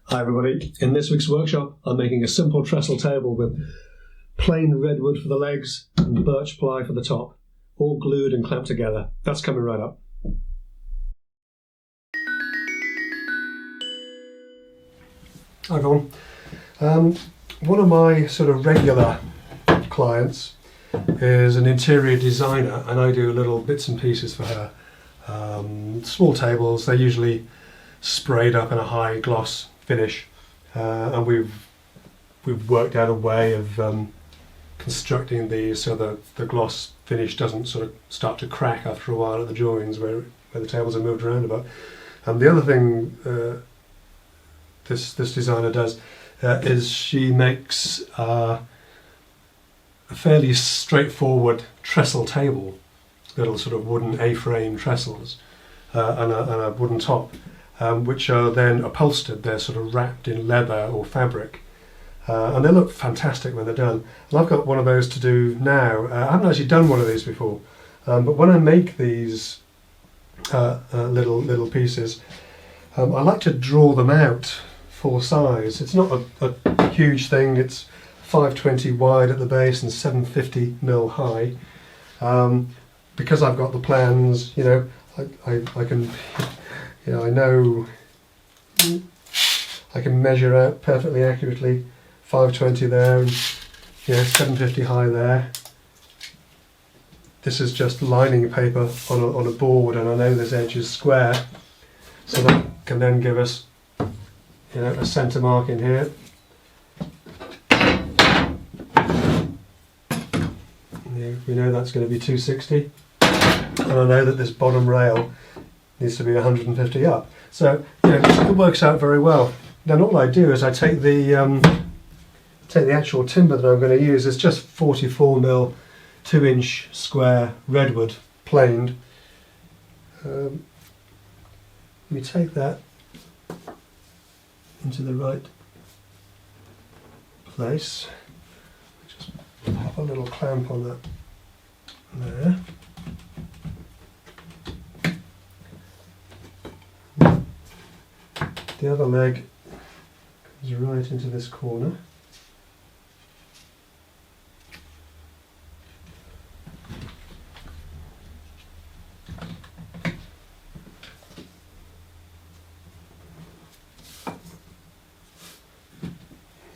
Hi everybody, in this week's workshop I'm making a simple trestle table with plain redwood for the legs and birch ply for the top, all glued and clamped together. That's coming right up. Hi everyone. One of my sort of regular clients is an interior designer, and I do little bits and pieces for her. Small tables, they're usually sprayed up in a high gloss finish, and we've worked out a way of constructing these so that the gloss finish doesn't sort of start to crack after a while at the joins where the tables are moved around about. And the other thing this designer does is she makes a fairly straightforward trestle table, little sort of wooden A-frame trestles and a wooden top, which are then upholstered. They're sort of wrapped in leather or fabric, and they look fantastic when they're done. And I've got one of those to do now. I haven't actually done one of these before, but when I make these little pieces, I like to draw them out for size. It's not a huge thing. It's 520 wide at the base and 750mm high. Because I've got the plans, you know, I can, you know, I know I can measure out perfectly accurately 520 there and, you know, 750 high there. This is just lining paper on a board, and I know this edge is square, so that can then give us, you know, a centre mark in here. We know that's going to be 260, and I know that this bottom rail needs to be 150 up. So, you know, it works out very well. Then all I do is I take the actual timber that I'm going to use. It's just 44mm 2-inch square redwood planed. We take that into the right place. Just pop a little clamp on that there. The other leg goes right into this corner.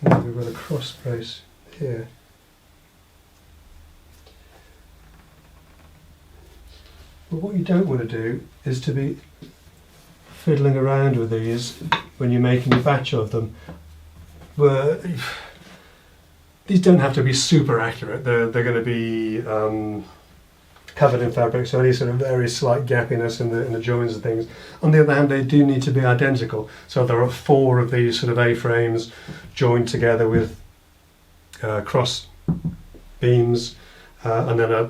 And we've got a cross brace here. But what you don't want to do is to be fiddling around with these when you're making a batch of them. These don't have to be super accurate. They're going to be covered in fabric, so any sort of very slight gappiness in the joins and things. On the other hand, they do need to be identical. So there are 4 of these sort of A-frames joined together with cross beams, and then a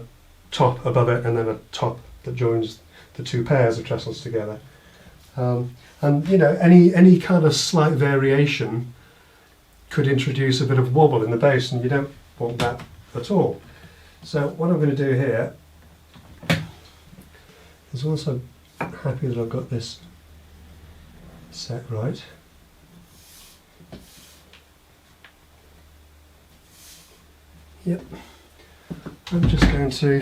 top above it, and then a top that joins the 2 pairs of trestles together. And you know, any kind of slight variation could introduce a bit of wobble in the base, and you don't want that at all. So what I'm going to do here is, also happy that I've got this set right. Yep. I'm just going to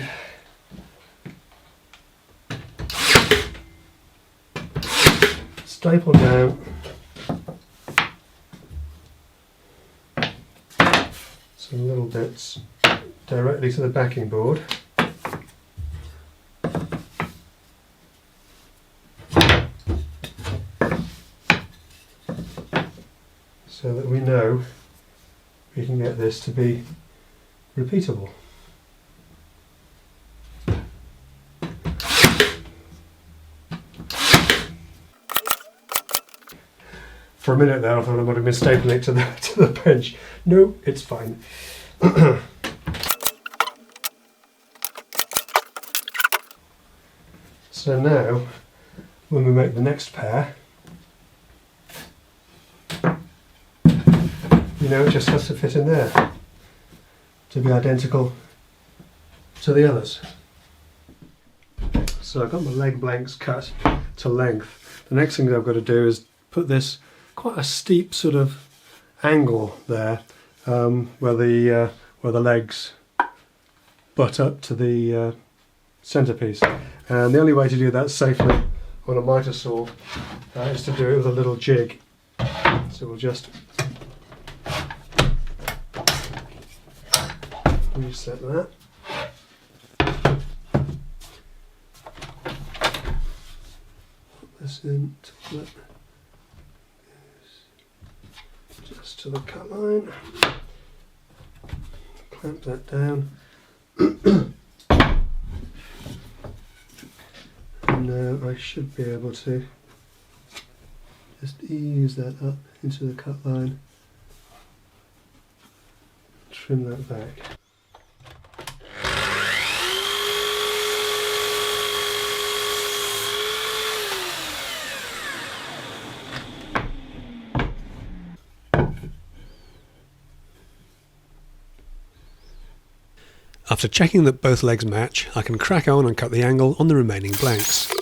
staple down some little bits directly to the backing board. So that we know we can get this to be repeatable. For a minute there I thought I might have been stapling it to the bench. No, it's fine. So now, when we make the next pair, you know, it just has to fit in there to be identical to the others. So I've got my leg blanks cut to length. The next thing that I've got to do is put this quite a steep sort of angle there, where the legs butt up to the centerpiece, and the only way to do that safely on a miter saw is to do it with a little jig. So we'll just reset that. Put this in, just to the cut line. Clamp that down. And now I should be able to just ease that up into the cut line, trim that back. After checking that both legs match, I can crack on and cut the angle on the remaining blanks.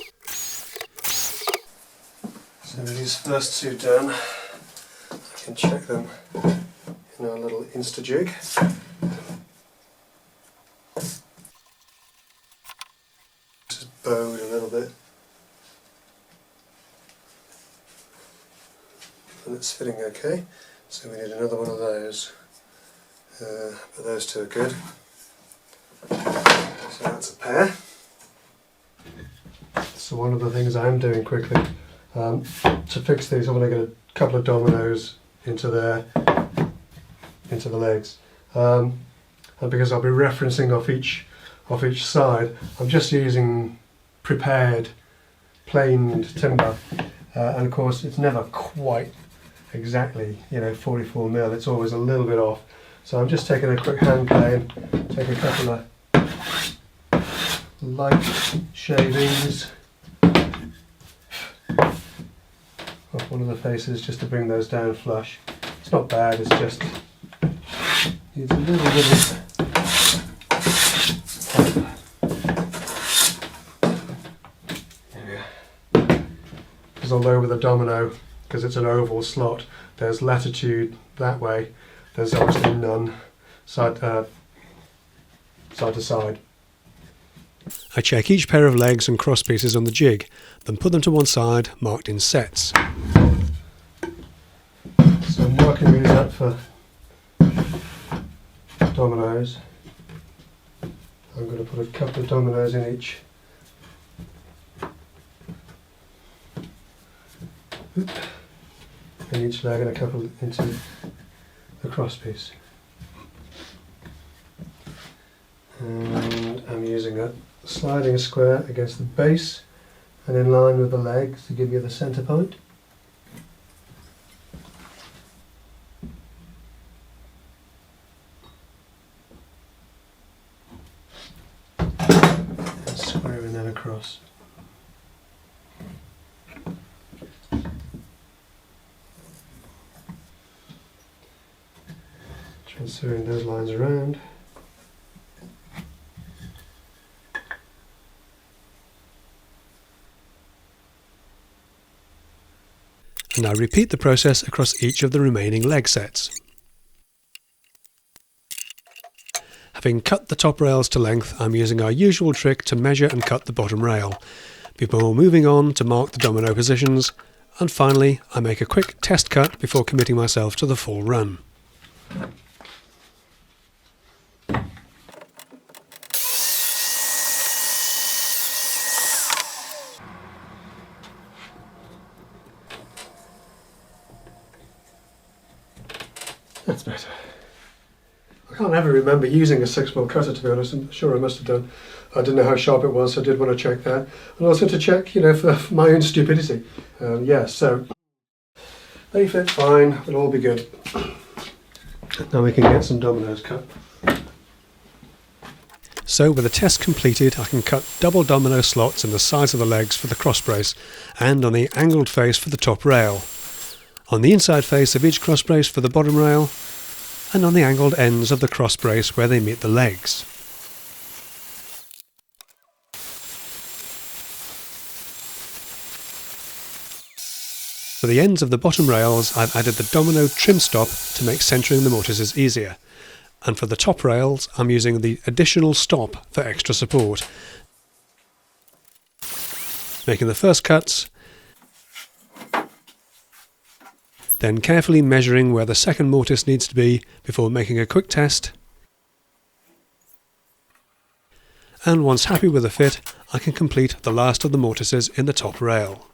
So with these first two done, I can check them in our little Insta-jig. Just bowed a little bit. And it's fitting okay, so we need another one of those. But those two are good. So that's a pair. So one of the things I'm doing quickly to fix these, I want to get a couple of dominoes into the legs, and because I'll be referencing off each side, I'm just using prepared planed timber, and of course it's never quite exactly 44 mil. It's always a little bit off. So I'm just taking a quick hand plane, take a couple of light shavings off one of the faces just to bring those down flush. It's not bad, it's just needs a little bit of because although with a domino, because it's an oval slot, there's latitude that way, there's obviously none side to side. I check each pair of legs and cross pieces on the jig, then put them to one side, marked in sets. So I'm marking these up for dominoes. I'm going to put a couple of dominoes in each. In each leg and a couple into the cross piece. And I'm using a sliding square against the base and in line with the legs to give you the centre point. And squaring that across. Transferring those lines around. And I repeat the process across each of the remaining leg sets. Having cut the top rails to length, I'm using our usual trick to measure and cut the bottom rail, before moving on to mark the domino positions, and finally I make a quick test cut before committing myself to the full run. That's better. I can't ever remember using a 6mm cutter, to be honest. I'm sure I must have done. I didn't know how sharp it was, so I did want to check that. And also to check, for my own stupidity. So they fit fine, it'll all be good. Now we can get some dominoes cut. So with the test completed, I can cut double domino slots in the sides of the legs for the cross brace and on the angled face for the top rail, on the inside face of each cross brace for the bottom rail, and on the angled ends of the cross brace where they meet the legs. For the ends of the bottom rails, I've added the domino trim stop to make centering the mortises easier. And for the top rails, I'm using the additional stop for extra support. Making the first cuts, then carefully measuring where the second mortise needs to be before making a quick test. And once happy with the fit, I can complete the last of the mortises in the top rail.